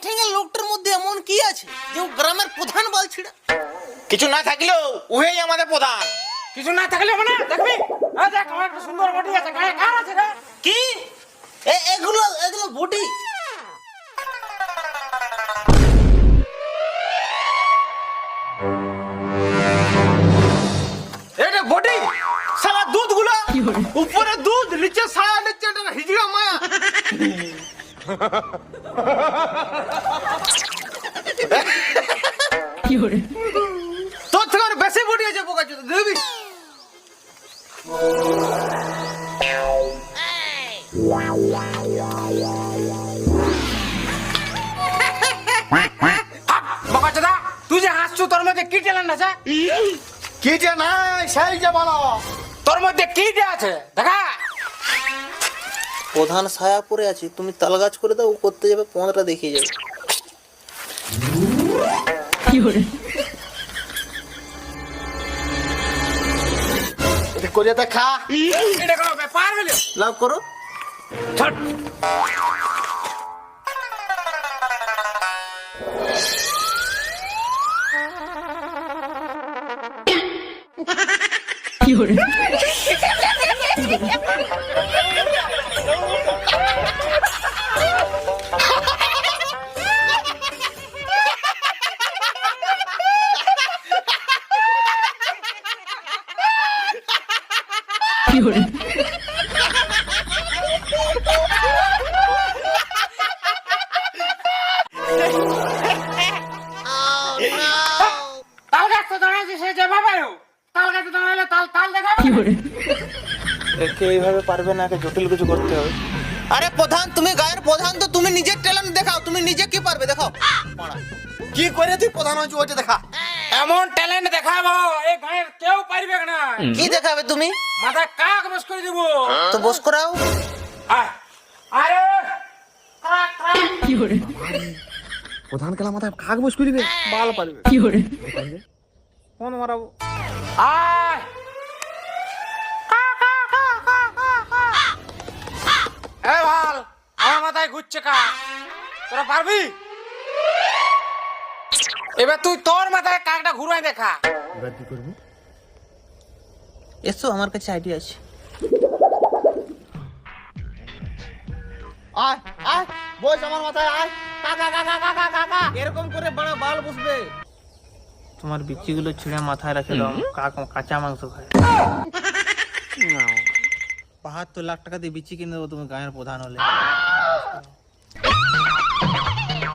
ঠেঙ্গা লোকটার মধ্যে এমন কি আছে যে ও গ্রামের প্রধান বল ছিড়া? কিছু না থাকলেও ওই আমাদের প্রধান। কিছু না থাকলে মানে দেখবি দেখ আমার একটা সুন্দর বডি আছে, গায়ে কার আছে রে? কি এগুলো এগুলো বডি? এটা বডি সারা দুধ গুলা উপরে দুধ নিচে সায়া নিচে হিজড়া মায়া। তোর থেকে আরো বেশি বডি আছে বোকা চোদা, দেখবি? বাবাচোদা তুই যে হাসছু তোর মধ্যে কি ট্যালেন্ট আছে? কিটা নাই সাইজে ভালো। তোর মধ্যে কি আছে দেখা। প্রধান ছায়া পরে আছে, তুমি তাল গাছ করে দাও, ও করতে যাবে 15টা দেখিয়ে যাবে। এটা করে দেখা। এটা কোনো ব্যাপার হলো? লাভ করো। ছট তাল গাছ তো দাঁড়াইছে সে যে বাবা তাল গাছে দাঁড়াইলে তাল তাল দেখাবে। একে এইভাবে পারবে না, একে জটিল কিছু করতে হবে। আরে প্রধান, তুমি গায়ের প্রধান, তো তুমি নিজের ট্যালেন্ট দেখাও, তুমি নিজে কি পারবে দেখাও। কি করে তুই প্রধান হচ্ছ ওইটা দেখা। এমন ট্যালেন্ট দেখাবো এই গায়ের কেউ পারবে না। কি দেখাবে তুমি? মাথায় কাক বস করে দিব। তো বস করাও। আয় আরে ক্রাক ক্রাক প্রধান খেলা মাথায় কাক বস করিবে বাল পারবে। ফোন মারাবো। আয় এ ভাল আমার মাথায় ঘুরছে কাক, তোরা পারবি? এবার তুই তোর মাথায় কাকটা ঘুরাই দেখা। এবার কি করবি? এসো, আমার কাছে আইডিয়া আছে। আয় আয় বস আমার মাথায় আয়। কাকা কাকা কাকা কাকা এরকম করে বড় বাল বসবে। তোমার বিচিগুলো ছিঁড়ে মাথায় রাখে দাও, কাঁচা মাংস খায়। 72 লাখ টাকা দিয়ে বিচি কিনে দেবো তুমি গায়ের প্রধান হলে।